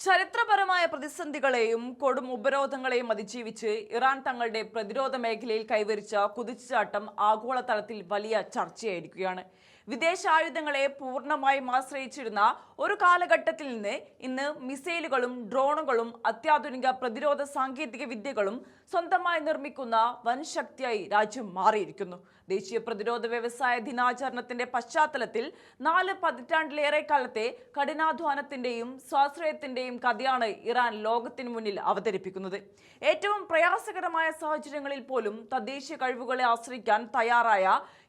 ചരിത്രപരമായ പ്രതിസന്ധികളെയും കൊടും ഉപരോധങ്ങളെയും അതിജീവിച്ച് ഇറാൻ തങ്ങളുടെ പ്രതിരോധ മേഖലയിൽ കൈവരിച്ച കുതിച്ചുചാട്ടം ആഗോളതലത്തിൽ വലിയ ചർച്ചയായിരിക്കുകയാണ്. വിദേശായുധങ്ങളെ പൂർണ്ണമായും ആശ്രയിച്ചിരുന്ന ഒരു കാലഘട്ടത്തിൽ നിന്ന് ഇന്ന് മിസൈലുകളും ഡ്രോണുകളും അത്യാധുനിക പ്രതിരോധ സാങ്കേതിക വിദ്യകളും സ്വന്തമായി നിർമ്മിക്കുന്ന വൻ ശക്തിയായി രാജ്യം മാറിയിരിക്കുന്നു. ദേശീയ പ്രതിരോധ വ്യവസായ ദിനാചരണത്തിന്റെ പശ്ചാത്തലത്തിൽ 4 പതിറ്റാണ്ടിലേറെ കാലത്തെ കഠിനാധ്വാനത്തിന്റെയും സ്വാശ്രയത്തിന്റെയും കഥയാണ് ഇറാൻ ലോകത്തിന് മുന്നിൽ അവതരിപ്പിക്കുന്നത്. ഏറ്റവും പ്രയാസകരമായ സാഹചര്യങ്ങളിൽ പോലും തദ്ദേശീയ കഴിവുകളെ ആശ്രയിക്കാൻ തയ്യാറായ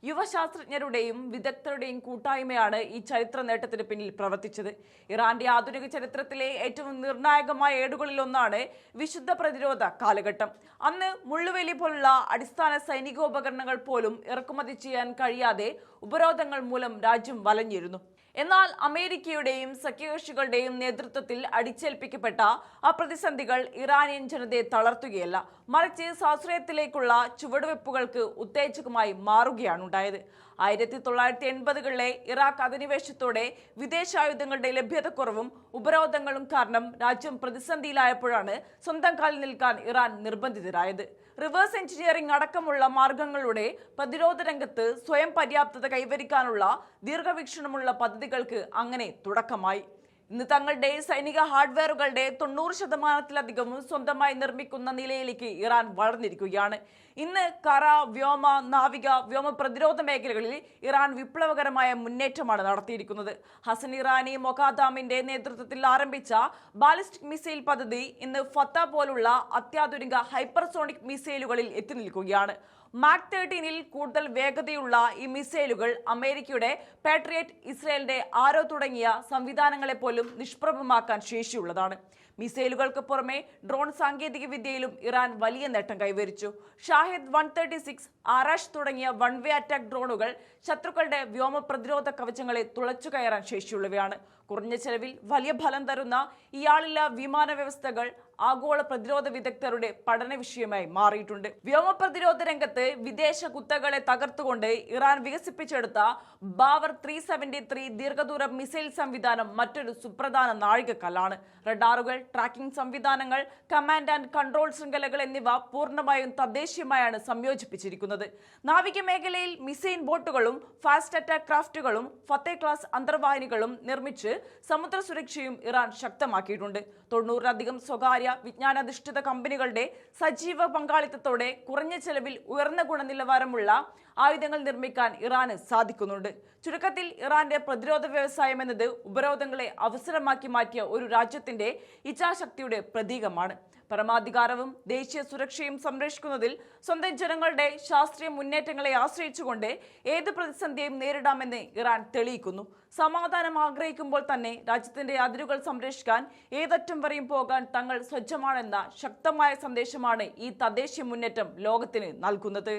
യുവശാസ്ത്രജ്ഞരുടെയും വിദഗ്ധരുടെയും കൂട്ടായ്മയാണ് ഈ ചരിത്ര നേട്ടത്തിന് പിന്നിൽ പ്രവർത്തിച്ചത്. ഇറാന്റെ ആധുനിക ചരിത്രത്തിലെ ഏറ്റവും നിർണായകമായ ഏടുകളിലൊന്നാണ് വിശുദ്ധ പ്രതിരോധ കാലഘട്ടം. അന്ന് മുള്ളുവേലി പോലുള്ള അടിസ്ഥാന സൈനികോപകരണങ്ങൾ പോലും ഇറക്കുമതി ചെയ്യാൻ കഴിയാതെ ഉപരോധങ്ങൾ മൂലം രാജ്യം വലഞ്ഞിരുന്നു. എന്നാൽ അമേരിക്കയുടെയും സഖ്യകക്ഷികളുടെയും നേതൃത്വത്തിൽ അടിച്ചേൽപ്പിക്കപ്പെട്ട ആ പ്രതിസന്ധികൾ ഇറാനിയൻ ജനതയെ തളർത്തുകയല്ല, മറിച്ച് സ്വാശ്രയത്തിലേക്കുള്ള ചുവടുവെപ്പുകൾക്ക് ഉത്തേജകമായി മാറുകയാണുണ്ടായത്. 1980കളിലെ ഇറാഖ് അധിനിവേശത്തോടെ വിദേശായുധങ്ങളുടെ ലഭ്യതക്കുറവും ഉപരോധങ്ങളും കാരണം രാജ്യം പ്രതിസന്ധിയിലായപ്പോഴാണ് സ്വന്തം കാലിൽ നിൽക്കാൻ ഇറാൻ നിർബന്ധിതരായത്. റിവേഴ്സ് എഞ്ചിനീയറിംഗ് അടക്കമുള്ള മാർഗങ്ങളുടെ പ്രതിരോധ രംഗത്ത് സ്വയം പര്യാപ്തത കൈവരിക്കാനുള്ള ദീർഘവീക്ഷണമുള്ള പദ്ധതികൾക്ക് അങ്ങനെ തുടക്കമായി. ഇന്ന് തങ്ങളുടെ സൈനിക ഹാർഡ്വെയറുകളുടെ 90% സ്വന്തമായി നിർമ്മിക്കുന്ന നിലയിലേക്ക് ഇറാൻ വളർന്നിരിക്കുകയാണ്. ഇന്ന് കര, വ്യോമ, നാവിക, വ്യോമ പ്രതിരോധ മേഖലകളിൽ ഇറാൻ വിപ്ലവകരമായ മുന്നേറ്റമാണ് നടത്തിയിരിക്കുന്നത്. ഹസൻ ഇറാനി മൊഖാദാമിന്റെ നേതൃത്വത്തിൽ ആരംഭിച്ച ബാലിസ്റ്റിക് മിസൈൽ പദ്ധതി ഇന്ന് ഫത്ത പോലുള്ള അത്യാധുനിക ഹൈപ്പർസോണിക് മിസൈലുകളിൽ എത്തി നിൽക്കുകയാണ്. മാക് 13-ൽ കൂടുതൽ വേഗതയുള്ള ഈ മിസൈലുകൾ അമേരിക്കയുടെ പാട്രിയറ്റ്, ഇസ്രയേലിന്റെ ആരോ തുടങ്ങിയ സംവിധാനങ്ങളെ പോലും നിഷ്പ്രഭമാക്കാൻ ശേഷിയുള്ളതാണ്. മിസൈലുകൾക്ക് പുറമെ ഡ്രോൺ സാങ്കേതിക വിദ്യയിലും ഇറാൻ വലിയ നേട്ടം കൈവരിച്ചു. ഷാഹിദ് 136, ആറാഷ് തുടങ്ങിയ വൺ വേ അറ്റാക്ക് ഡ്രോണുകൾ ശത്രുക്കളുടെ വ്യോമ പ്രതിരോധ കവചങ്ങളെ തുളച്ചു കയറാൻ ശേഷിയുള്ളവയാണ്. കുറഞ്ഞ ചെലവിൽ വലിയ ഫലം തരുന്ന ഇയാളില്ല വിമാന വ്യവസ്ഥകൾ ആഗോള പ്രതിരോധ വിദഗ്ധരുടെ പഠന വിഷയമായി മാറിയിട്ടുണ്ട്. വ്യോമ പ്രതിരോധ രംഗത്ത് വിദേശ കുത്തകളെ തകർത്തുകൊണ്ട് ഇറാൻ വികസിപ്പിച്ചെടുത്ത ബാവർ 373 ദീർഘദൂര മിസൈൽ സംവിധാനം മറ്റൊരു സുപ്രധാന നാഴികക്കല്ലാണ്. റഡാറുകൾ, ട്രാക്കിംഗ് സംവിധാനങ്ങൾ, കമാൻഡ് ആൻഡ് കൺട്രോൾ ശൃംഖലകൾ എന്നിവ പൂർണ്ണമായും തദ്ദേശീയമായാണ് സംയോജിപ്പിച്ചിരിക്കുന്നത്. നാവിക മേഖലയിൽ മിസൈൽ ബോട്ടുകളും ഫാസ്റ്റ് അറ്റാക്ക് ക്രാഫ്റ്റുകളും ഫത്തേ ക്ലാസ് അന്തർവാഹിനികളും നിർമ്മിച്ച് സമുദ്ര സുരക്ഷയും ഇറാൻ ശക്തമാക്കിയിട്ടുണ്ട്. 90-ലധികം സ്വകാര്യ വിജ്ഞാനാധിഷ്ഠിത കമ്പനികളുടെ സജീവ പങ്കാളിത്തത്തോടെ കുറഞ്ഞ ചെലവിൽ ഉയർന്ന ഗുണനിലവാരമുള്ള ആയുധങ്ങൾ നിർമ്മിക്കാൻ ഇറാന് സാധിക്കുന്നുണ്ട്. ചുരുക്കത്തിൽ ഇറാന്റെ പ്രതിരോധ വ്യവസായം എന്നത് ഉപരോധങ്ങളെ അവസരമാക്കി മാറ്റിയ ഒരു രാജ്യത്തിന്റെ ഇച്ഛാശക്തിയുടെ പ്രതീകമാണ്. പരമാധികാരവും ദേശീയ സുരക്ഷയും സംരക്ഷിക്കുന്നതിൽ സ്വന്തം ജനങ്ങളുടെ ശാസ്ത്രീയ മുന്നേറ്റങ്ങളെ ആശ്രയിച്ചുകൊണ്ട് ഏത് പ്രതിസന്ധിയെയും നേരിടാമെന്ന് ഇറാൻ തെളിയിക്കുന്നു. സമാധാനം ആഗ്രഹിക്കുമ്പോൾ തന്നെ രാജ്യത്തിന്റെ അതിരുകൾ സംരക്ഷിക്കാൻ ഏതറ്റം വരെയും പോകാൻ തങ്ങൾ സജ്ജമാണെന്ന ശക്തമായ സന്ദേശമാണ് ഈ തദ്ദേശീയ മുന്നേറ്റം ലോകത്തിന് നൽകുന്നത്.